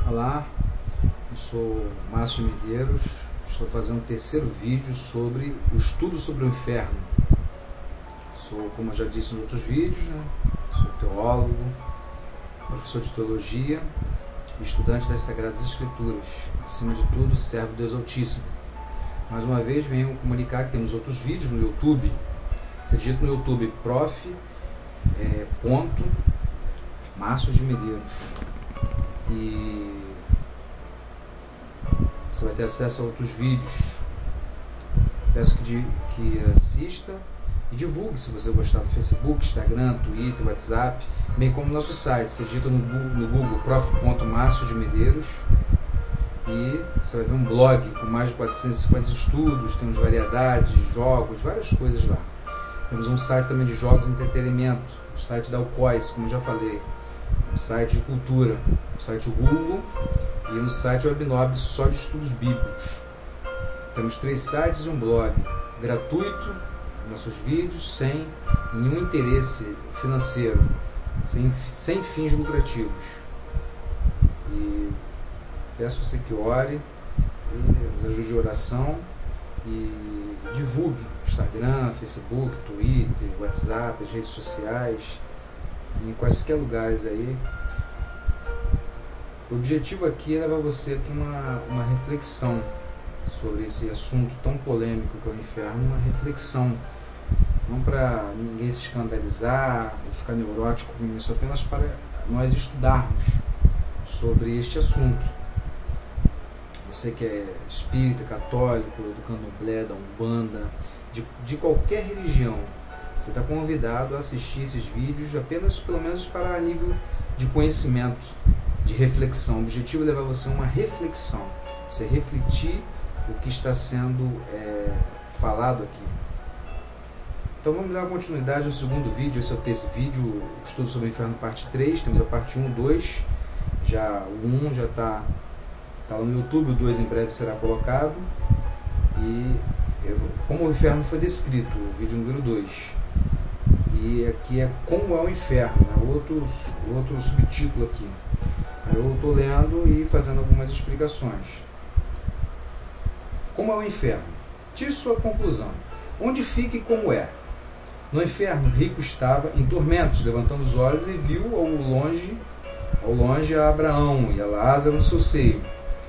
Olá, eu sou Márcio Medeiros, estou fazendo o terceiro vídeo sobre o estudo sobre o inferno. Sou, como eu já disse nos outros vídeos, sou teólogo, professor de teologia e estudante das Sagradas Escrituras, acima de tudo servo de Deus Altíssimo. Mais uma vez venho comunicar que temos outros vídeos no YouTube. Você digita no YouTube Márcio de Medeiros e você vai ter acesso a outros vídeos. Peço que assista e divulgue se você gostar do Facebook, Instagram, Twitter, WhatsApp, bem como no nosso site. Você digita no Google prof.Márcio de Medeiros e você vai ver um blog com mais de 450 estudos, temos variedades, jogos, várias coisas lá. Temos um site também de jogos e entretenimento, o site da Alcois, como já falei, um site de cultura, um site Google e um site Webnob só de estudos bíblicos. Temos 3 sites e um blog gratuito, nossos vídeos sem nenhum interesse financeiro, sem fins lucrativos. E peço a você que ore, e nos ajude em oração e divulgue Instagram, Facebook, Twitter, WhatsApp, as redes sociais, em quaisquer lugares aí. O objetivo aqui é levar você aqui uma reflexão sobre esse assunto tão polêmico que é o inferno, uma reflexão, não para ninguém se escandalizar ou ficar neurótico com isso, apenas para nós estudarmos sobre este assunto. Você que é espírita, católico, do candomblé, da umbanda, de qualquer religião, você está convidado a assistir esses vídeos apenas, pelo menos para nível de conhecimento, de reflexão. O objetivo é levar você a uma reflexão, você refletir o que está sendo falado aqui. Então vamos dar continuidade no segundo vídeo. Esse é o terceiro vídeo, Estudo sobre o Inferno, parte 3. Temos a parte 1, 2, o 1 já está lá no YouTube, o 2 em breve será colocado. E como o inferno foi descrito, o vídeo número 2. E aqui é como é o inferno, outro subtítulo aqui. Eu estou lendo e fazendo algumas explicações. Como é o inferno? Tire sua conclusão. Onde fica e como é? No inferno, o rico estava em tormentos, levantando os olhos e viu ao longe a Abraão e a Lázaro no seu seio.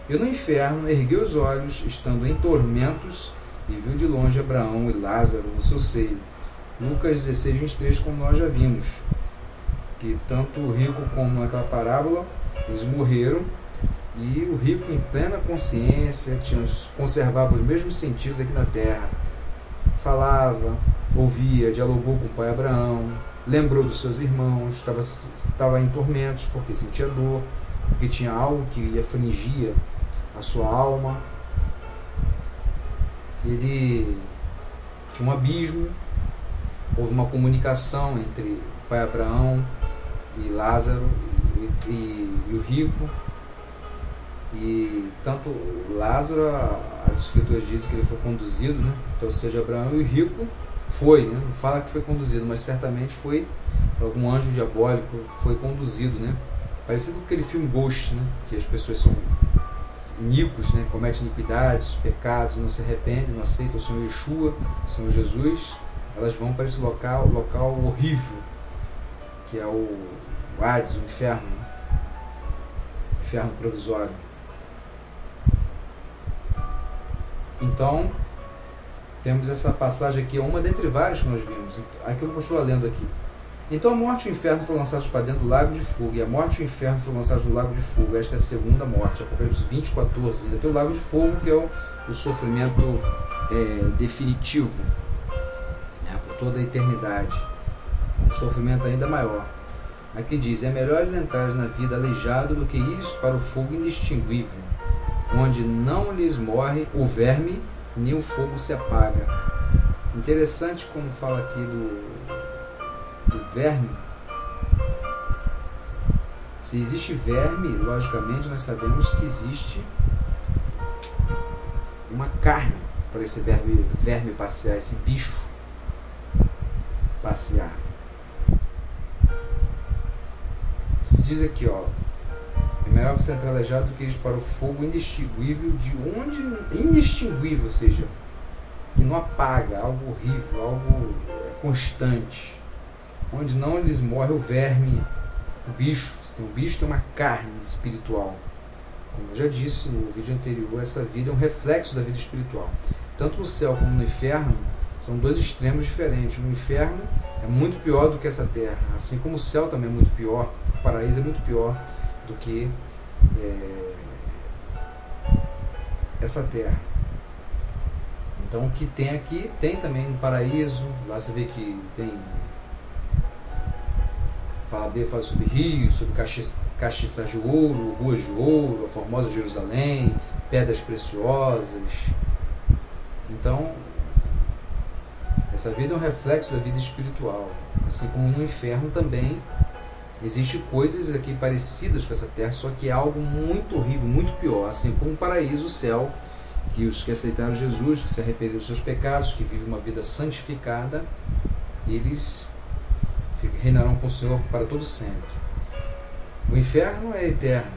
E no inferno, ergueu os olhos, estando em tormentos, e viu de longe Abraão e Lázaro no seu seio. Lucas 16, 23, como nós já vimos, que tanto o rico como naquela parábola, eles morreram, e o rico em plena consciência conservava os mesmos sentidos aqui na terra. Falava, ouvia, dialogou com o pai Abraão, lembrou dos seus irmãos, estava em tormentos porque sentia dor, porque tinha algo que afligia a sua alma. Ele tinha um abismo, houve uma comunicação entre o pai Abraão e Lázaro e o rico. E tanto Lázaro, as escrituras dizem que ele foi conduzido, então, ou seja, Abraão e o rico foi, não fala que foi conduzido, mas certamente foi algum anjo diabólico, foi conduzido, parecido com aquele filme Ghost, que as pessoas são iníquos, cometem iniquidades, pecados, não se arrependem, não aceitam o Senhor Yeshua, o Senhor Jesus, elas vão para esse local horrível, que é o Hades, o inferno provisório. Então, temos essa passagem aqui, é uma dentre várias que nós vimos. Aqui eu vou continuar lendo aqui. Então a morte e o inferno foram lançados para dentro do lago de fogo, e a morte e o inferno foram lançados no lago de fogo. Esta é a segunda morte, Apocalipse 20, 14. Ainda tem o lago de fogo, que é o sofrimento definitivo, por toda a eternidade. Um sofrimento ainda maior. Aqui diz: é melhor entrares na vida aleijado do que ires para o fogo inextinguível, onde não lhes morre o verme, nem o fogo se apaga. Interessante como fala aqui do verme. Se existe verme, logicamente nós sabemos que existe uma carne para esse verme passear, esse bicho passear. Se diz aqui, melhor você entrar aleijado do que ir para o fogo indistinguível, indistinguível, ou seja, que não apaga, algo horrível, algo constante, onde não lhes morre o verme, o bicho. O bicho tem uma carne espiritual. Como eu já disse no vídeo anterior, essa vida é um reflexo da vida espiritual. Tanto no céu como no inferno, são dois extremos diferentes. No inferno é muito pior do que essa terra, assim como o céu também é muito pior, o paraíso é muito pior do que essa terra. Então o que tem aqui, tem também no paraíso. Lá você vê que tem, fala sobre rios, sobre castiças de ouro, ruas de ouro, a formosa Jerusalém, pedras preciosas. Então essa vida é um reflexo da vida espiritual. Assim como no inferno também existem coisas aqui parecidas com essa terra, só que é algo muito horrível, muito pior. Assim como o paraíso, o céu, que os que aceitaram Jesus, que se arrependeram dos seus pecados, que vivem uma vida santificada, eles reinarão com o Senhor para todo sempre. O inferno é eterno,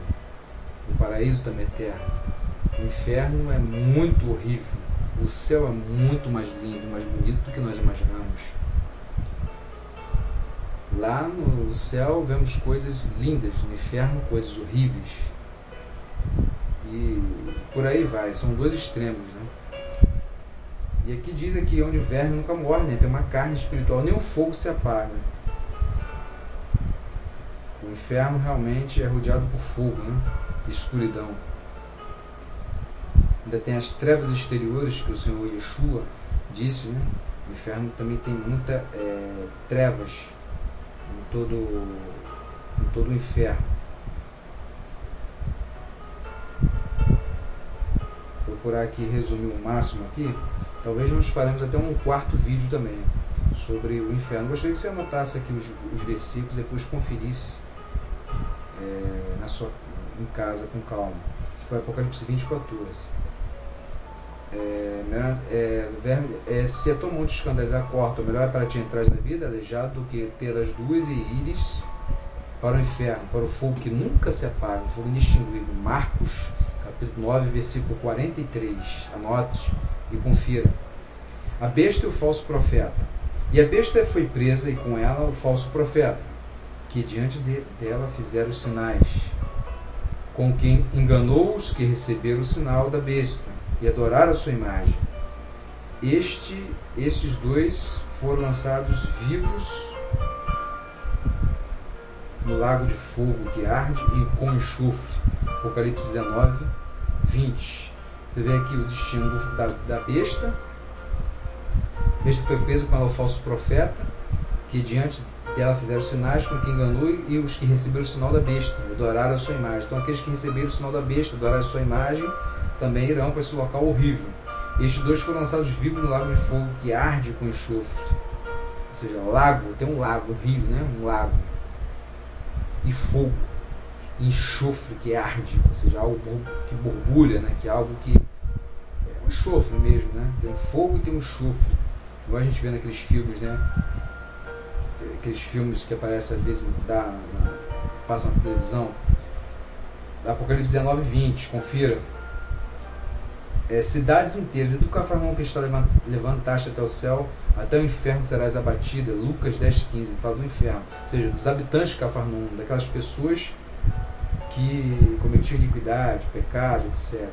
o paraíso também é eterno. O inferno é muito horrível, o céu é muito mais lindo, mais bonito do que nós imaginamos. Lá no céu vemos coisas lindas, no inferno coisas horríveis. E por aí vai, são dois extremos, né? E aqui diz aqui, onde o verme nunca morre, né? Tem uma carne espiritual, nem o fogo se apaga. O inferno realmente é rodeado por fogo, né? Escuridão. Ainda tem as trevas exteriores que o Senhor Yeshua disse, né? O inferno também tem muita trevas em todo o inferno. Vou procurar aqui resumir o máximo aqui. Talvez nós faremos até um quarto vídeo também sobre o inferno. Gostaria que você anotasse aqui os versículos, depois conferisse em casa com calma. Esse foi Apocalipse 20:14. Se a tua mão te escandalizar, corta. O melhor é para ti entrar na vida aleijado do que ter as duas e ires para o inferno, para o fogo que nunca se apaga, o fogo indistinguível. Marcos capítulo 9, versículo 43. Anote e confira. A besta e o falso profeta. E a besta foi presa, e com ela o falso profeta, que diante dela fizeram os sinais, com quem enganou os que receberam o sinal da besta e adoraram a sua imagem. Estes dois foram lançados vivos no lago de fogo que arde e com enxofre. Apocalipse 19, 20. Você vê aqui o destino da besta. A besta foi presa com ela o falso profeta, que diante dela fizeram sinais, com quem enganou, e os que receberam o sinal da besta, adoraram a sua imagem. Então aqueles que receberam o sinal da besta, adoraram a sua imagem, também irão para esse local horrível. Estes dois foram lançados vivos no lago de fogo que arde com enxofre. Ou seja, lago, tem um lago, rio, né? Um lago. E fogo, enxofre que arde, ou seja, algo que borbulha, né? Que é algo que é um enxofre mesmo, né? Tem um fogo e tem um enxofre. Igual a gente vê naqueles filmes, né? Aqueles filmes que aparecem às vezes, passam na televisão. Apocalipse 19, 20, confira. Cidades inteiras, e do Cafarnaum que está levantaste até o céu, até o inferno serás abatida. Lucas 10, 15, fala do inferno. Ou seja, dos habitantes de Cafarnaum, daquelas pessoas que cometiam iniquidade, pecado, etc.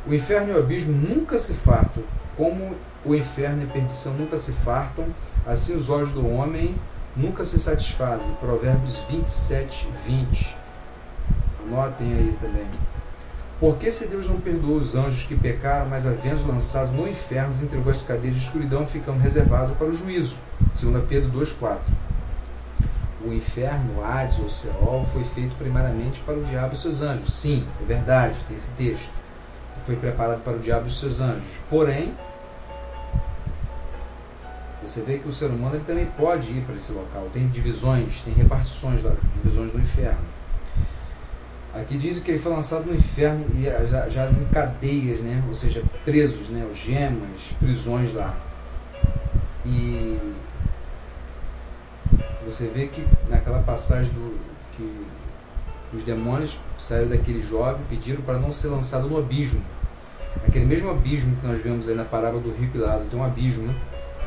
O inferno e o abismo nunca se fartam, como o inferno e a perdição nunca se fartam, assim os olhos do homem nunca se satisfazem. Provérbios 27, 20. Anotem aí também. Porque se Deus não perdoou os anjos que pecaram, mas havendo lançado no inferno, os entregou as cadeias de escuridão, ficando reservados para o juízo. 2 Pedro 2,4. O inferno, o Hades ou Seol, foi feito primeiramente para o diabo e seus anjos. Sim, é verdade, tem esse texto. Foi preparado para o diabo e seus anjos. Porém, você vê que o ser humano ele também pode ir para esse local. Tem divisões, tem repartições, divisões do inferno. Aqui diz que ele foi lançado no inferno e já em cadeias, né? Ou seja, presos, né? Algemas, prisões lá. E você vê que naquela passagem que Os demônios saíram daquele jovem e pediram para não ser lançado no abismo. Aquele mesmo abismo que nós vemos aí na parábola do rico e Lázaro, tem um abismo, né?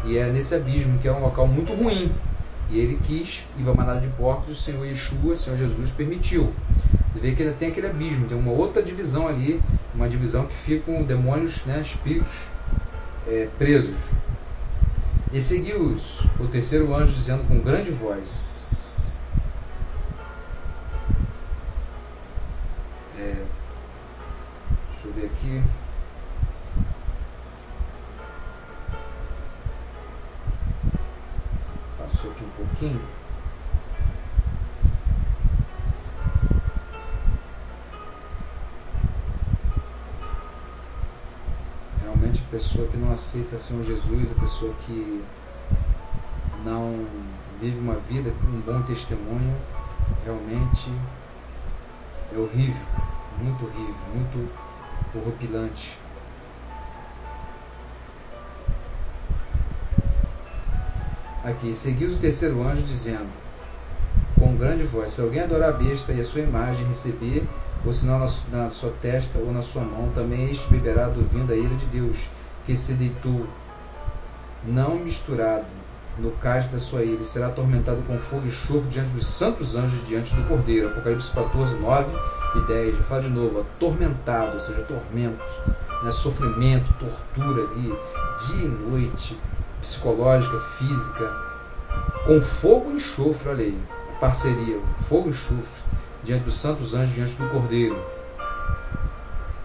E é nesse abismo, que é um local muito ruim. E ele quis ir para a manada de porcos, o Senhor Yeshua, o Senhor Jesus, permitiu. Você vê que ainda tem aquele abismo, tem uma outra divisão ali, uma divisão que ficam demônios, né, espíritos presos. E seguiu o terceiro anjo dizendo com grande voz. Deixa eu ver aqui. Passou aqui um pouquinho. Realmente a pessoa que não aceita Senhor Jesus, a pessoa que não vive uma vida com um bom testemunho, realmente é horrível, muito horripilante. Aqui, seguiu o terceiro anjo dizendo com grande voz: se alguém adorar a besta e a sua imagem receber, ou sinal na sua testa ou na sua mão, também este beberá do vinho da ira de Deus, que se deitou, não misturado, no cálice da sua ira, e será atormentado com fogo e enxofre diante dos santos anjos e diante do Cordeiro. Apocalipse 14, 9 e 10. Fala de novo, atormentado, ou seja, tormento, né? Sofrimento, tortura ali, dia e noite, psicológica, física, com fogo e enxofre. Olha aí, a parceria, fogo e enxofre diante dos santos anjos, diante do Cordeiro,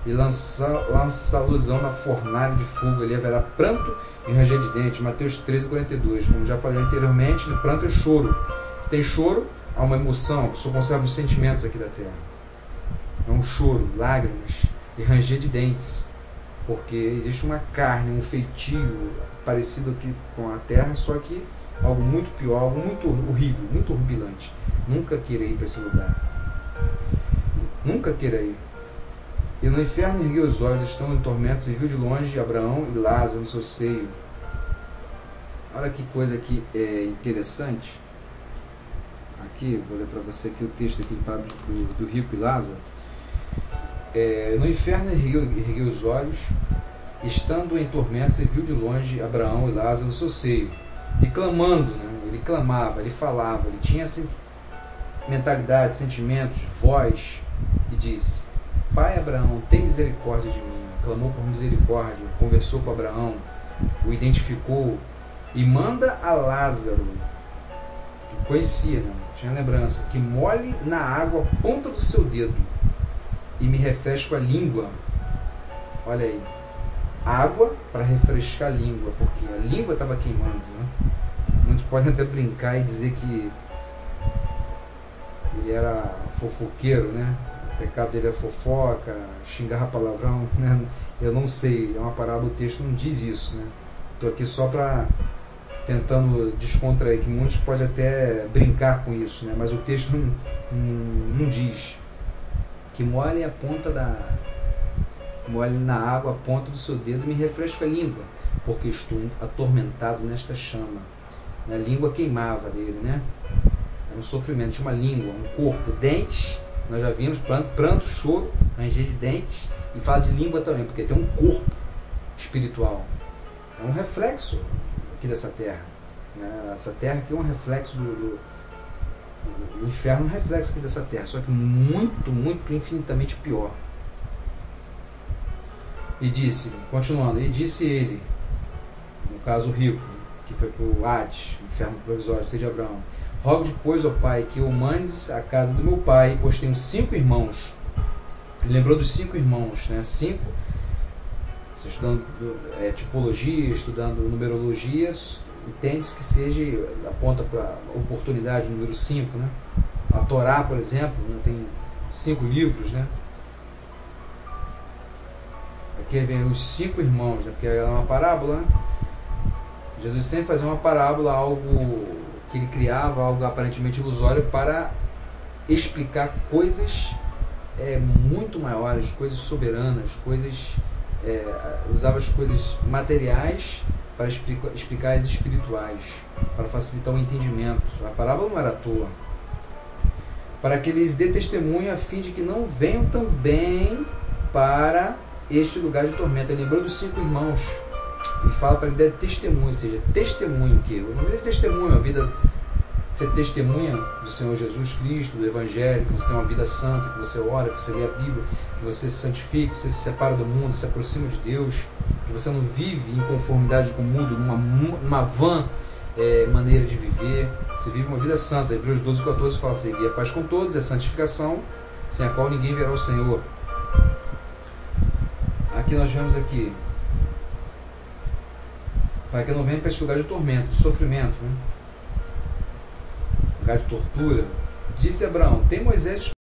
e lançá-losão na fornalha de fogo. Ali haverá pranto e ranger de dentes. Mateus 13, 42. Como já falei anteriormente, no pranto é choro. Se tem choro, há uma emoção, a pessoa conserva os sentimentos aqui da terra. É um choro, lágrimas e ranger de dentes, porque existe uma carne, um feitio parecido aqui com a terra, só que algo muito pior, algo muito horrível, muito horripilante. Nunca queira ir para esse lugar. Nunca queira ir. E no inferno ergueu os olhos, estão em tormentos, e viu de longe Abraão e Lázaro no seu seio. Olha que coisa aqui interessante. Aqui, vou ler para você aqui o texto aqui do rico e Lázaro. No inferno ergueu os olhos, estando em tormentos, e viu de longe Abraão e Lázaro no seu seio. E clamando, né? Ele clamava, ele falava, ele tinha assim, mentalidade, sentimentos, voz, e disse: Pai Abraão, tem misericórdia de mim. Clamou por misericórdia, conversou com Abraão, o identificou, e manda a Lázaro, que conhecia, né? Tinha lembrança, que molhe na água a ponta do seu dedo e me refresque a língua. Olha aí, água para refrescar a língua, porque a língua estava queimando, né? Muitos podem até brincar e dizer que ele era fofoqueiro, né? O pecado dele é fofoca, xingar palavrão, né? Eu não sei, é uma parábola, o texto não diz isso, né? Estou aqui só para tentando descontrair, que muitos podem até brincar com isso, né? Mas o texto não diz que molhe na água a ponta do seu dedo e me refresca a língua, porque estou atormentado nesta chama. A língua queimava dele, né? Era um sofrimento, tinha uma língua, um corpo, dentes, nós já vimos, pranto, choro, ranger de dentes, e fala de língua também, porque tem um corpo espiritual. É um reflexo aqui dessa terra, né? Essa terra aqui é um reflexo do inferno, um reflexo aqui dessa terra, só que muito, muito, infinitamente pior. E disse, continuando, e disse ele, no caso o rico, que foi para o Hades, inferno provisório, seja Abraão: rogo-te, pois, ó Pai, que eu mandes a casa do meu pai, pois tenho 5 irmãos. Ele lembrou dos 5 irmãos, né? 5, você estudando tipologia, estudando numerologia, entende-se que seja, aponta para a oportunidade, número 5, né? A Torá, por exemplo, né? Tem 5 livros, né? Aqui vem os 5 irmãos, né? Porque é uma parábola, né? Jesus sempre fazia uma parábola, algo que ele criava, algo aparentemente ilusório, para explicar coisas muito maiores, coisas soberanas, coisas, usava as coisas materiais para explicar as espirituais, para facilitar o entendimento. A parábola não era à toa. para que lhes dê testemunho, a fim de que não venham também para este lugar de tormento. Ele lembrou dos 5 irmãos e fala para ele dar testemunho, ou seja, testemunho que uma vida de testemunho, uma vida ser testemunha do Senhor Jesus Cristo, do Evangelho, que você tem uma vida santa, que você ora, que você lê a Bíblia, que você se santifica, que você se separa do mundo, se aproxima de Deus, que você não vive em conformidade com o mundo, numa vã maneira de viver. Você vive uma vida santa. Hebreus 12:14 fala: seguir a paz com todos, é santificação, sem a qual ninguém verá o Senhor. Aqui nós vemos aqui, para que não venha para esse lugar de tormento, de sofrimento, né? Lugar de tortura. Disse Abraão: tem Moisés